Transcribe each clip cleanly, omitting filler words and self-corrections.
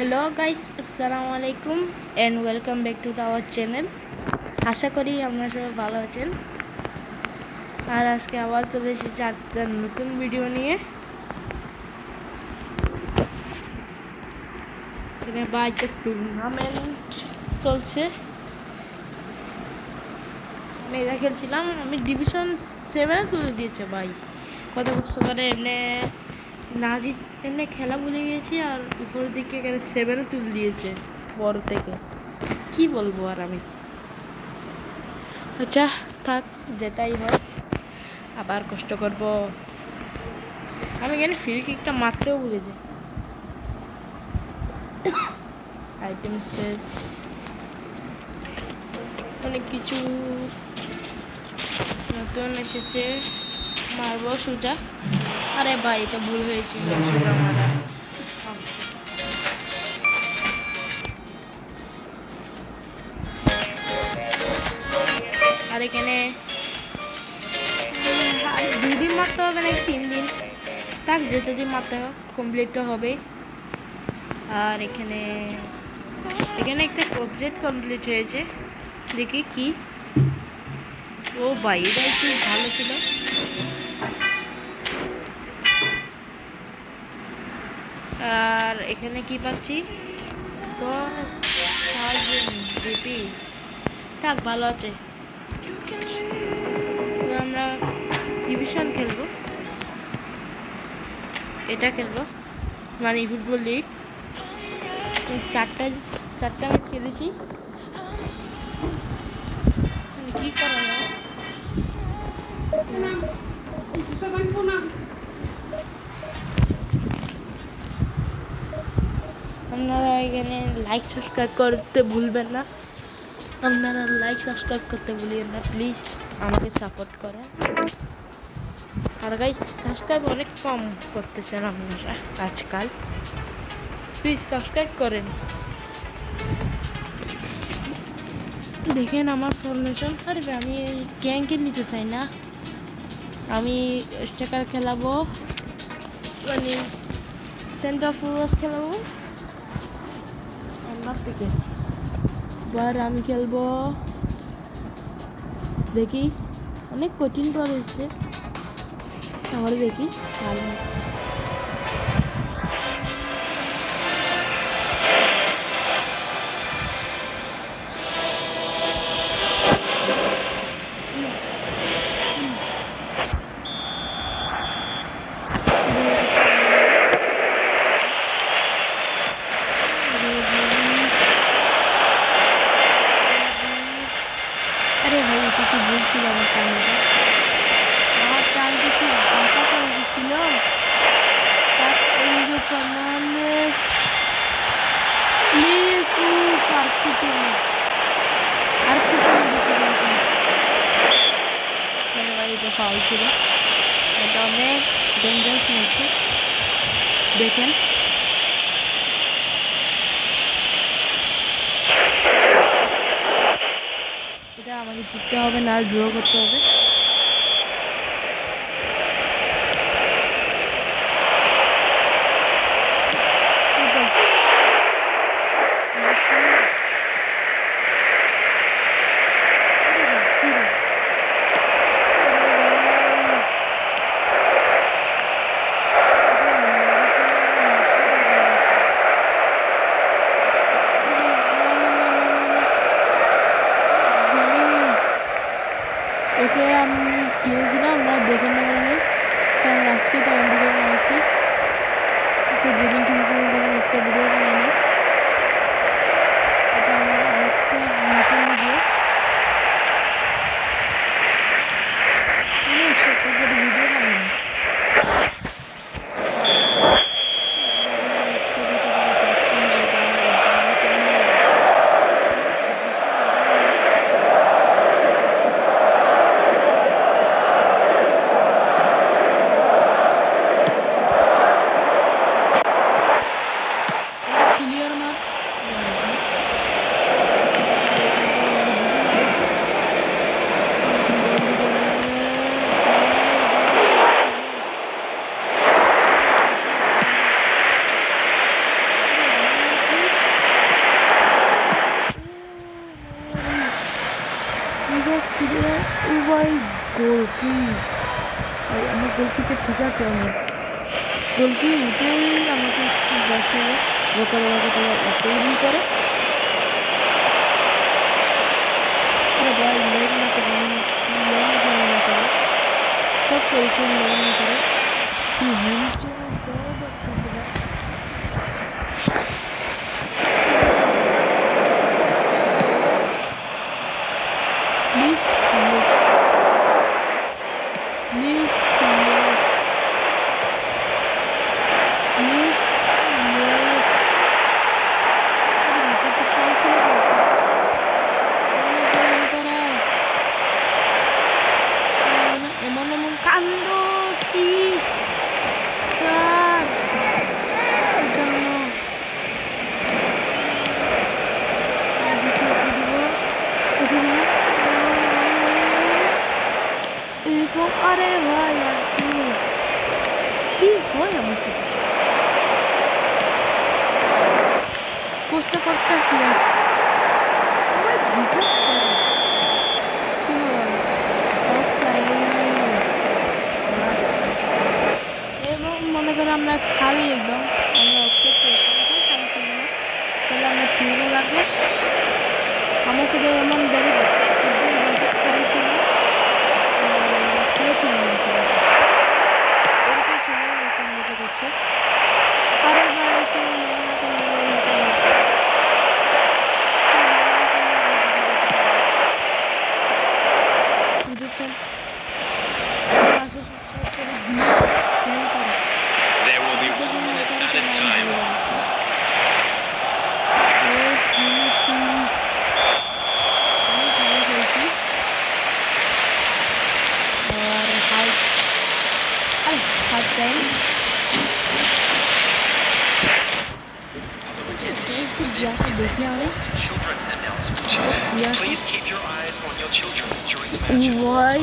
Hello guys, আসসালামু আলাইকুম and welcome back to our channel. আশা করি আপনারা সবাই ভালো আছেন। আর আজকে আবার চলে এসেছি একটা নতুন ভিডিও নিয়ে। এখানে বাইকের টুর্নামেন্ট চলছে। আমি এটা খেলছিলাম, আমি ডিভিশন 7 তুলে দিয়েছে ভাই। কত কষ্ট করে এমনি না এমনি খেলা ভুলে গিয়েছি, আর উপরের দিকে এখানে 7 তুলে দিয়েছে বড় থেকে। কি বলবো আর আমি। আচ্ছা থাক, যেটাই হয় আবার কষ্ট করব। আমি এখানে ফ্রি কিকটা মারতেও ভুলে যাই। আইটেম স্পেস অনেক কিছু নতুন এসেছে, মারবো সোজা। আরে ভাই, এটা ভুল হয়েছিল সোজা মারা। আর এখানে 2 দিন মারতে হবে নাকি 3 দিন, তাক যেতে দিন মারতে কমপ্লিটটা হবে। আর এখানে একটা প্রজেক্ট কমপ্লিট হয়েছে, দেখি কি। ও ভাই, এটা একটু ভালো ছিল। আর এখানে কি পাচ্ছি তো, জিপি থাক, ভালো আছে। আমরা ডিভিশন খেলবো, এটা খেলবো মানে ফুটবল লিগ। চারটা আমি খেলেছি, কি করা যায়। আপনারা এখানে লাইক সাবস্ক্রাইব করতে ভুলবেন না। আপনারা লাইক সাবস্ক্রাইব করতে ভুলিয়েন না প্লিজ, আমাকে সাপোর্ট করেন। আর গাইস, সাবস্ক্রাইব অনেক কম করতেছেন আপনারা আজকাল, প্লিজ সাবস্ক্রাইব করেন। দেখেন আমার ফরমেশন। আরে আমি এই গ্যাংকে নিতে চাই না, আমি স্ট্রাইকার খেলাবো, মানে সেন্টার ফরওয়ার্ড খেলাবো থেকে। এবার আমি খেলবো, দেখি অনেক কঠিন করেছে, তাহলে দেখি ভালো। আরে ভাই, এটা একটু ভুল ছিল আমার টার্গেটে। আমার টার্গেট একটু বাঁকা করে এসেছিল। এনজো ফার্নান্দেজ প্লিজ, আরেকটু জন্য ভাই, এটা ফাউল ছিল। এটা অনেক ডেঞ্জারাস মিলছে, দেখেন। এটা আমাকে জিততে হবে, না ড্র করতে হবে। ওকে আমি কিনেছিলাম না, দেখে নেওয়া হয়, কারণ আজকে তো আমি ভিডিও বানাচ্ছি। ওকে যেদিন কিনেছিলাম তখন একটা ভিডিও বানাইনি, এটা আমার আরেকটা নতুন ভিডিও। আমি একসাথে করে ভিডিও বানাইনি, একটা দুটো করে চারটে হবে ভাই, আমি কেমন। ক্লিয়ার গোলকি ভাই, আমার গোলকি তো ঠিক আছে, আমার গোলকি উঠেই আমাকে একটু বাঁচে বকার উঠেই ভুল করে। আরে ভাই লেগ না করে, লেগ যেন না করে, সব করে লেগ না করে কি হ্যামস্ট্রিং সব কাছে ভাই। Please yes, please yes, please yes. আরে এটা তো ফাউল ছিল না, তারা এমন এমন কাণ্ড কি তার জন্য ওকে দিব এরকম। আরে ভাই আর তুই কি হয় আমার সাথে পোস্টটা করতে ইয়াস ভাই ডিফেন্স কি হলো অফসাইড। এবং মনে করো আমরা খালি একদম আমরা অফসাইড করেছি, এখন খালি ছিল না, তাহলে আমরা কিরকম লাগবে আমার সাথে এমন দেরি একদম খালি ছিল, কেউ ছিল না এরকম সময় এই কাণ্ডটা করছে। আরে ভাই সময় লেন না করলে বুঝেছেন। There will be 1 minute added time. Children's announcement. Please keep your eyes on your children during the match. ভাই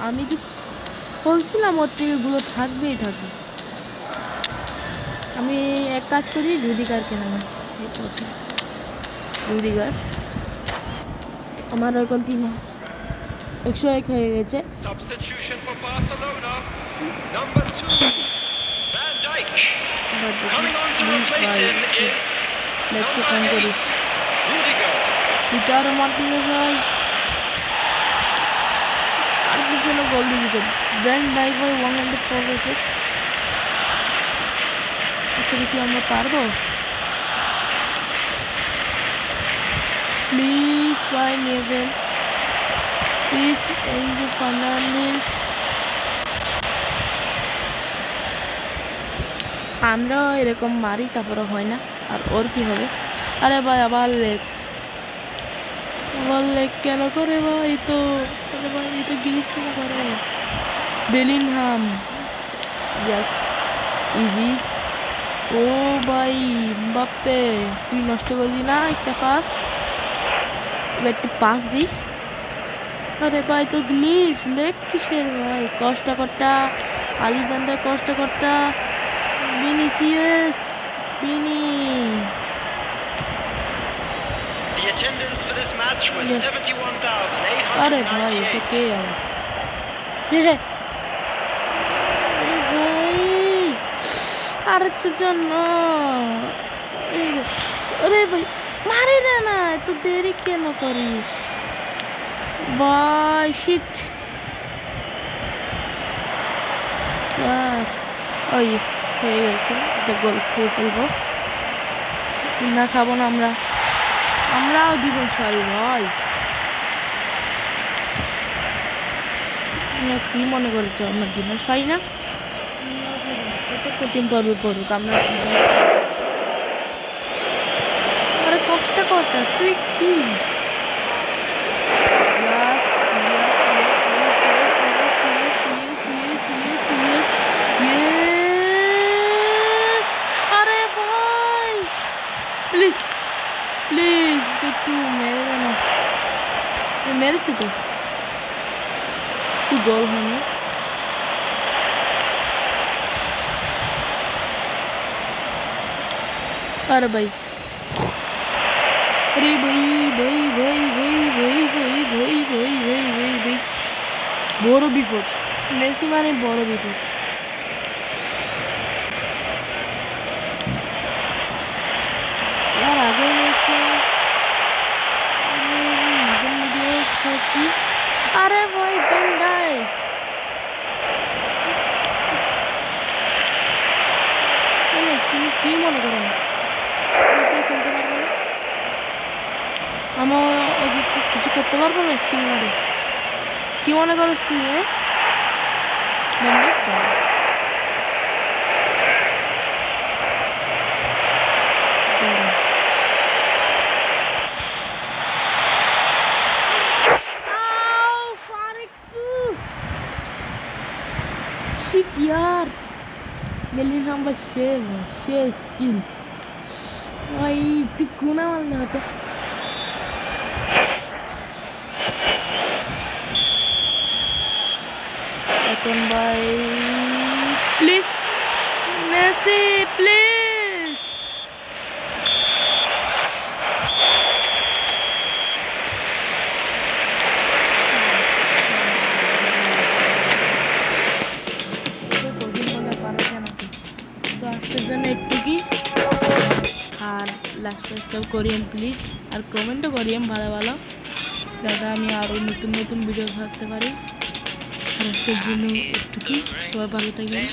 আমি তো বলছিলাম ওর থেকে এগুলো থাকবেই থাকবে। আমি এক কাজ করি, রুদিগার কেনা রুদিগার আমার এখন 101 হয়ে গেছে। Substitution for Barcelona. Number 2, Van Dijk. Coming on to replace him is লেগকে number কম 8, করিস Rudiger. দুটারও মারপিলে ভাই আর কি জন্য গোল দিয়ে দিত ব্র্যান্ড ডাইক ভাই 104 হয়েছে। আচ্ছা কি আমরা পারবো? প্লিজ ভাই নেভেল, প্লিজ এনজো ফার্নান্ডেস। আমরাও এরকম মারি তারপরে হয় না, আর ওর কি হবে? আরে ভাই আবার লেগ কেন করে ভাই? তো আরে ভাই এই তো গিলিস কেন করে? বেলিনহাম ইয়াস ইজি। ও ভাই বাপ্পে তুই নষ্ট করলি না একটা পাস, এবার একটু পাস দি। আরে ভাই তো গ্লিস লেগ কিসের ভাই? কষ্টকর্তা আলিজান্ডার কষ্টকর্তা ভিনিসিয়াস বিনি। The attendance for this match was Yes. 71,898. আরে ভাই এটা কে আমার? ভাই আরেকটু জন্য আরে ভাই মারি না এত দেরি কেন করিস ভাই? শিট ওই হয়ে গেছে, একটা গোল খেয়ে ফেলবো না, খাবো না আমরাও দিব সরি ভাই। আমরা কি মনে করেছো আমরা ডিনার পাই না? কত কঠিন পর্ব পড়ুক আমরা আরে কষ্ট করটা তুই কি আরে ভাই প্লিজ প্লিজ একটু মেরে দে না, মেরেছি তো তুই গোল হয়নি। अरे भाई अरे भाई भाई भाई भाई भाई भाई भाई भाई भाई भाई भाई বড় বিপদ, মেসি মানে বড় বিপদ। यार आगे नीचे की अरे भाई वैन डाइक তুমি কি মনে করো খেলতে পারবো না? আমার কিছু করতে পারবো না স্কিল মারে? কি মনে করো স্কিল यार Bellingham भाई शे स्किल भाई तू कोना मारना होता এখন ভাই প্লিজ মেসি প্লিজ আজকের জন্য একটুকি আর লাস্ট সাবস্ক্রাইব করিয়েন প্লিজ আর কমেন্টও করিয়েন ভালো ভালো যাতে আমি আরও নতুন নতুন ভিডিও থাকতে পারি আর আজকের জন্য একটুকি সবাই ভালো থাকবেন।